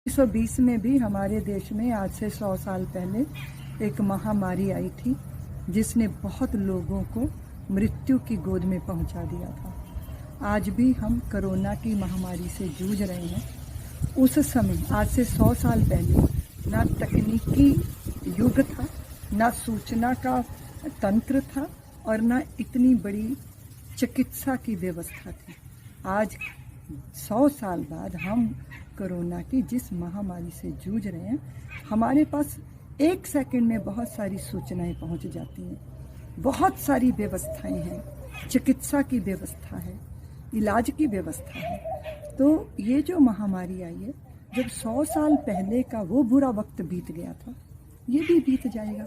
1920 में भी हमारे देश में आज से 100 साल पहले एक महामारी आई थी जिसने बहुत लोगों को मृत्यु की गोद में पहुंचा दिया था। आज भी हम कोरोना की महामारी से जूझ रहे हैं। उस समय आज से 100 साल पहले ना तकनीकी युग था, ना सूचना का तंत्र था और ना इतनी बड़ी चिकित्सा की व्यवस्था थी। आज 100 साल बाद हम कोरोना की जिस महामारी से जूझ रहे हैं, हमारे पास एक सेकंड में बहुत सारी सूचनाएं पहुंच जाती हैं, बहुत सारी व्यवस्थाएं हैं, चिकित्सा की व्यवस्था है, इलाज की व्यवस्था है। तो ये जो महामारी आई है, जब 100 साल पहले का वो बुरा वक्त बीत गया था, ये भी बीत जाएगा।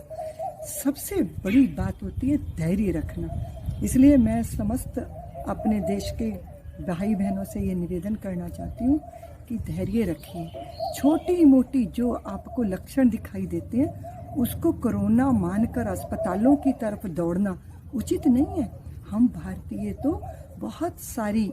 सबसे बड़ी बात होती है धैर्य रखना। इसलिए मैं समस्त अपने देश के भाई बहनों से ये निवेदन करना चाहती हूँ कि धैर्य रखिए। छोटी मोटी जो आपको लक्षण दिखाई देते हैं उसको कोरोना मानकर अस्पतालों की तरफ दौड़ना उचित नहीं है। हम भारतीय तो बहुत सारी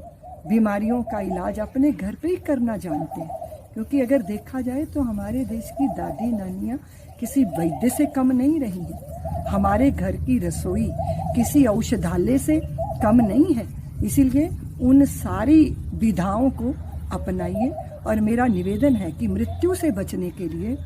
बीमारियों का इलाज अपने घर पे ही करना जानते हैं, क्योंकि अगर देखा जाए तो हमारे देश की दादी नानियाँ किसी वैद्य से कम नहीं रही हैं। हमारे घर की रसोई किसी औषधालय से कम नहीं है। इसीलिए उन सारी विधाओं को अपनाइए। और मेरा निवेदन है कि मृत्यु से बचने के लिए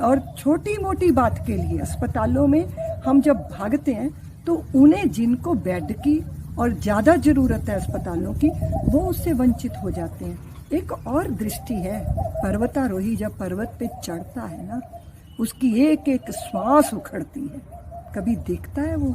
और छोटी मोटी बात के लिए अस्पतालों में हम जब भागते हैं तो उन्हें जिनको बेड की और ज़्यादा ज़रूरत है अस्पतालों की, वो उससे वंचित हो जाते हैं। एक और दृष्टि है, पर्वतारोही जब पर्वत पे चढ़ता है ना, उसकी एक एक श्वास उखड़ती है। कभी देखता है वो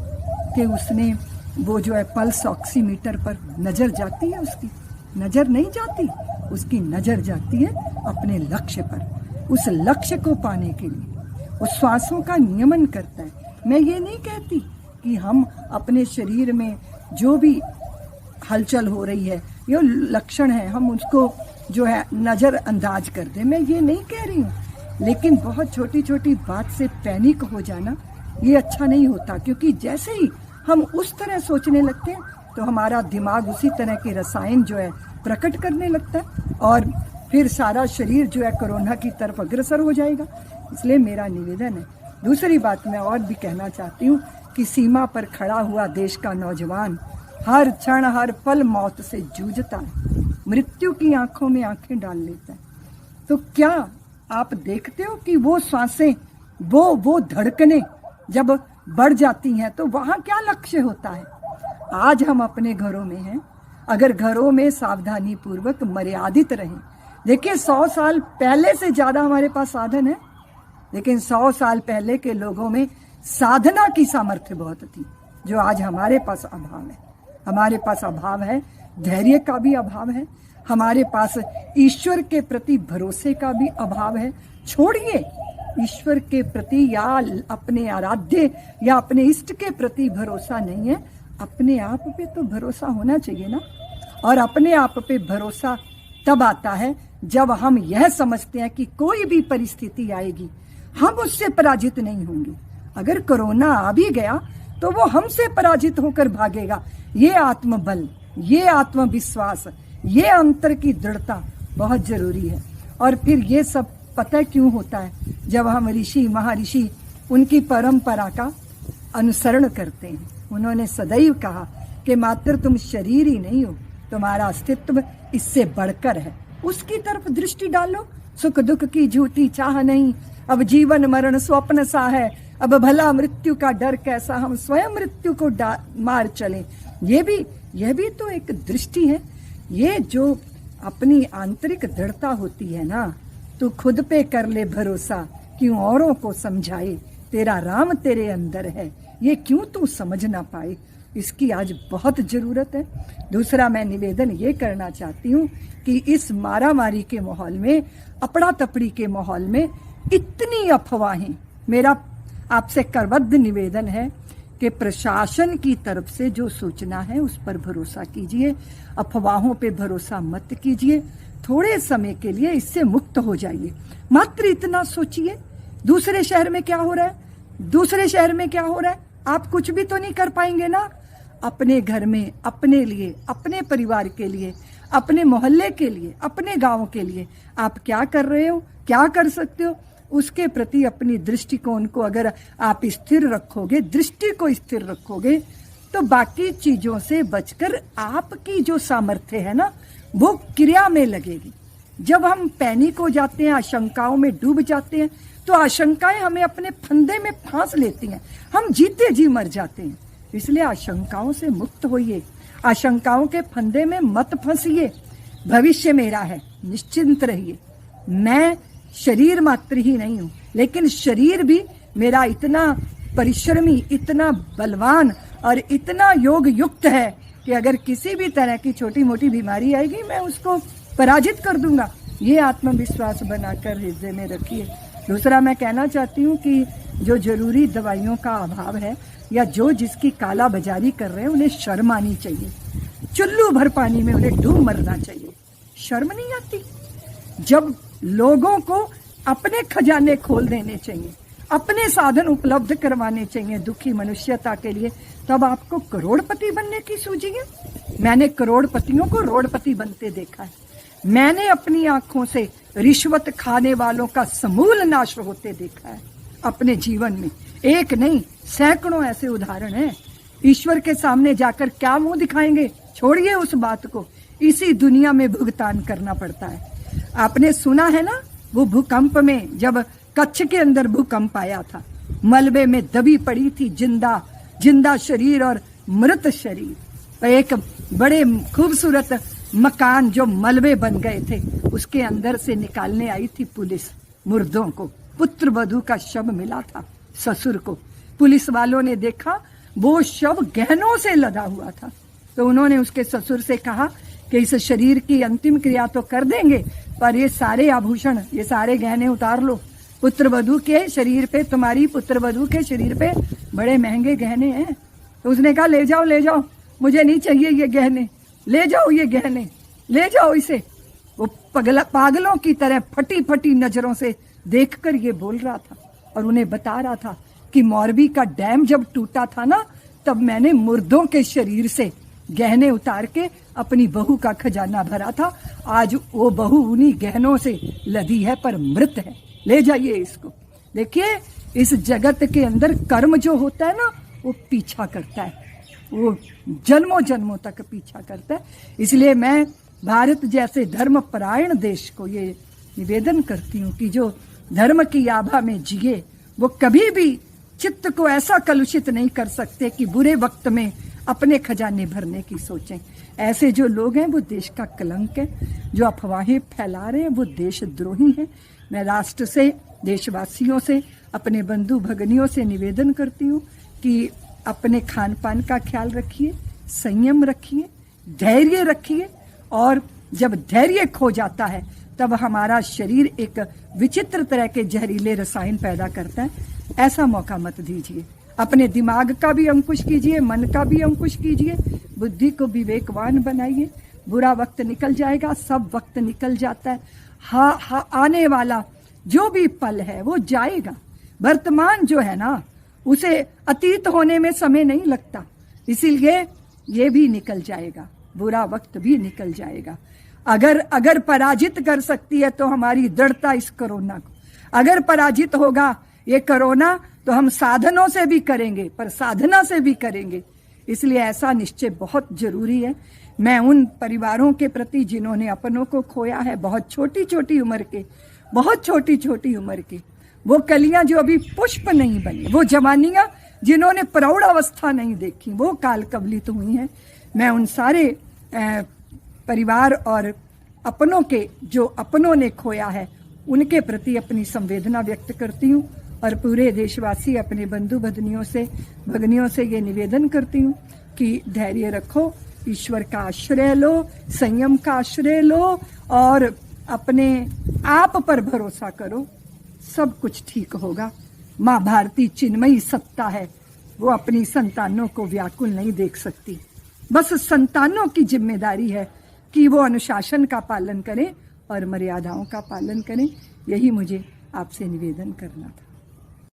कि उसने वो जो है पल्स ऑक्सीमीटर पर नज़र जाती है, उसकी नज़र नहीं जाती, उसकी नज़र जाती है अपने लक्ष्य पर। उस लक्ष्य को पाने के लिए वो श्वासों का नियमन करता है। मैं ये नहीं कहती कि हम अपने शरीर में जो भी हलचल हो रही है, ये लक्षण है, हम उसको जो है नज़रअंदाज कर दें, मैं ये नहीं कह रही हूँ। लेकिन बहुत छोटी छोटी बात से पैनिक हो जाना ये अच्छा नहीं होता, क्योंकि जैसे ही हम उस तरह सोचने लगते हैं तो हमारा दिमाग उसी तरह के रसायन जो है प्रकट करने लगता है और फिर सारा शरीर जो है कोरोना की तरफ अग्रसर हो जाएगा। इसलिए मेरा निवेदन है। दूसरी बात मैं और भी कहना चाहती हूँ कि सीमा पर खड़ा हुआ देश का नौजवान हर क्षण हर पल मौत से जूझता है, मृत्यु की आंखों में आंखें डाल लेता है। तो क्या आप देखते हो कि वो सांसें, वो धड़कनें जब बढ़ जाती हैं तो वहाँ क्या लक्ष्य होता है? आज हम अपने घरों में हैं, अगर घरों में सावधानी पूर्वक मर्यादित रहें। देखिए 100 साल पहले से ज़्यादा हमारे पास साधन है, लेकिन 100 साल पहले के लोगों में साधना की सामर्थ्य बहुत थी, जो आज हमारे पास अभाव है। हमारे पास अभाव है, धैर्य का भी अभाव है, हमारे पास ईश्वर के प्रति भरोसे का भी अभाव है। छोड़िए ईश्वर के प्रति या अपने आराध्य या अपने इष्ट के प्रति भरोसा नहीं है, अपने आप पे तो भरोसा होना चाहिए ना। और अपने आप पे भरोसा तब आता है जब हम यह समझते हैं कि कोई भी परिस्थिति आएगी हम उससे पराजित नहीं होंगे। अगर कोरोना आ भी गया तो वो हमसे पराजित होकर भागेगा। ये आत्मबल, ये आत्मविश्वास, ये अंतर की दृढ़ता बहुत जरूरी है। और फिर ये सब पता क्यों होता है? जब हम ऋषि महर्षि उनकी परंपरा का अनुसरण करते हैं। उन्होंने सदैव कहा कि मात्र तुम शरीर ही नहीं हो, तुम्हारा अस्तित्व इससे बढ़कर है, उसकी तरफ दृष्टि डालो। सुख दुख की झूठी चाह नहीं, अब जीवन मरण स्वप्न सा है, अब भला मृत्यु का डर कैसा, हम स्वयं मृत्यु को मार चले। यह भी तो एक दृष्टि है। ये जो अपनी आंतरिक दृढ़ता होती है ना, तो खुद पे कर ले भरोसा, क्यों औरों को समझाए, तेरा राम तेरे अंदर है, ये क्यों तू समझ ना पाए। इसकी आज बहुत ज़रूरत है। दूसरा मैं निवेदन ये करना चाहती हूँ कि इस मारामारी के माहौल में, अपड़ा तपड़ी के माहौल में इतनी अफवाहें, मेरा आपसे करबद्ध निवेदन है कि प्रशासन की तरफ से जो सूचना है उस पर भरोसा कीजिए, अफवाहों पे भरोसा मत कीजिए। थोड़े समय के लिए इससे मुक्त हो जाइए। मात्र इतना सोचिए, दूसरे शहर में क्या हो रहा है, दूसरे शहर में क्या हो रहा है, आप कुछ भी तो नहीं कर पाएंगे ना। अपने घर में, अपने लिए, अपने परिवार के लिए, अपने मोहल्ले के लिए, अपने गांव के लिए आप क्या कर रहे हो, क्या कर सकते हो, उसके प्रति अपनी दृष्टिकोण को अगर आप स्थिर रखोगे, दृष्टि को स्थिर रखोगे, तो बाकी चीजों से बचकर आपकी जो सामर्थ्य है ना, वो क्रिया में लगेगी। जब हम पैनिक हो जाते हैं, आशंकाओं में डूब जाते हैं, तो आशंकाएं हमें अपने फंदे में फांस लेती हैं, हम जीते जी मर जाते हैं। इसलिए आशंकाओं से मुक्त होइए, आशंकाओं के फंदे में मत फंसिए। भविष्य मेरा है, निश्चिंत रहिए। मैं शरीर मात्र ही नहीं हूं, लेकिन शरीर भी मेरा इतना परिश्रमी, इतना बलवान और इतना योग युक्त है कि अगर किसी भी तरह की छोटी मोटी बीमारी आएगी, मैं उसको पराजित कर दूंगा। ये आत्मविश्वास बनाकर हृदय में रखिए। दूसरा मैं कहना चाहती हूँ कि जो जरूरी दवाइयों का अभाव है या जो जिसकी काला बाजारी कर रहे हैं, उन्हें शर्म आनी चाहिए। चुल्लू भर पानी में उन्हें डूब मरना चाहिए। शर्म नहीं आती? जब लोगों को अपने खजाने खोल देने चाहिए, अपने साधन उपलब्ध करवाने चाहिए दुखी मनुष्यता के लिए, तब आपको करोड़पति बनने की सूझी है। मैंने करोड़पतियों को रोड़पति बनते देखा है। मैंने अपनी आंखों से रिश्वत खाने वालों का समूल नाश होते देखा है अपने जीवन में। एक नहीं, सैकड़ों ऐसे उदाहरण हैं। ईश्वर के सामने जाकर क्या मुंह दिखाएंगे? छोड़िए उस बात को, इसी दुनिया में भुगतान करना पड़ता है। आपने सुना है ना, वो भूकंप में, जब कच्छ के अंदर भूकंप आया था, मलबे में दबी पड़ी थी जिंदा शरीर और मृत शरीर। एक बड़े खूबसूरत मकान जो मलबे बन गए थे, उसके अंदर से निकालने आई थी पुलिस मुर्दों को। पुत्र वधू का शव मिला था ससुर को। पुलिस वालों ने देखा वो शव गहनों से लदा हुआ था, तो उन्होंने उसके ससुर से कहा कि इस शरीर की अंतिम क्रिया तो कर देंगे, पर ये सारे आभूषण, ये सारे गहने उतार लो। पुत्र वधू के शरीर पे, तुम्हारी पुत्र वधू के शरीर पे बड़े महंगे गहने हैं। तो उसने कहा ले जाओ, मुझे नहीं चाहिए ये गहने, ले जाओ ये गहने, ले जाओ इसे। वो पागलों की तरह फटी फटी नजरों से देखकर ये बोल रहा था और उन्हें बता रहा था कि मोरबी का डैम जब टूटा था ना, तब मैंने मुर्दों के शरीर से गहने उतार के अपनी बहू का खजाना भरा था। आज वो बहू उन्हीं गहनों से लदी है, पर मृत है। ले जाइए इसको। देखिए, इस जगत के अंदर कर्म जो होता है ना, वो पीछा करता है, वो जन्मों जन्मों तक पीछा करता है। इसलिए मैं भारत जैसे धर्मपरायण देश को ये निवेदन करती हूँ कि जो धर्म की आभा में जिए, वो कभी भी चित्त को ऐसा कलुषित नहीं कर सकते कि बुरे वक्त में अपने खजाने भरने की सोचें। ऐसे जो लोग हैं वो देश का कलंक है। जो अफवाहें फैला रहे हैं वो देशद्रोही हैं। मैं राष्ट्र से, देशवासियों से, अपने बंधु भगनियों से निवेदन करती हूँ कि अपने खान पान का ख्याल रखिए, संयम रखिए, धैर्य रखिए। और जब धैर्य खो जाता है तब हमारा शरीर एक विचित्र तरह के जहरीले रसायन पैदा करता है। ऐसा मौका मत दीजिए। अपने दिमाग का भी अंकुश कीजिए, मन का भी अंकुश कीजिए, बुद्धि को विवेकवान बनाइए। बुरा वक्त निकल जाएगा, सब वक्त निकल जाता है। आने वाला जो भी पल है वो जाएगा। वर्तमान जो है ना, उसे अतीत होने में समय नहीं लगता, इसीलिए ये भी निकल जाएगा, बुरा वक्त भी निकल जाएगा। अगर पराजित कर सकती है तो हमारी दृढ़ता इस कोरोना को, अगर पराजित होगा ये कोरोना तो हम साधनों से भी करेंगे, पर साधना से भी करेंगे। इसलिए ऐसा निश्चय बहुत जरूरी है। मैं उन परिवारों के प्रति जिन्होंने अपनों को खोया है, बहुत छोटी छोटी उम्र के, बहुत छोटी छोटी उम्र के, वो कलियां जो अभी पुष्प नहीं बनी, वो जवानियां जिन्होंने प्रौढ़ अवस्था नहीं देखी, वो काल कवलित हुई हैं। मैं उन सारे परिवार और अपनों के, जो अपनों ने खोया है, उनके प्रति अपनी संवेदना व्यक्त करती हूँ। और पूरे देशवासी अपने बंधु भगनियों से ये निवेदन करती हूँ कि धैर्य रखो, ईश्वर का आश्रय लो, संयम का आश्रय लो और अपने आप पर भरोसा करो, सब कुछ ठीक होगा। माँ भारती चिन्मयी सत्ता है, वो अपनी संतानों को व्याकुल नहीं देख सकती। बस संतानों की जिम्मेदारी है कि वो अनुशासन का पालन करें और मर्यादाओं का पालन करें। यही मुझे आपसे निवेदन करना था।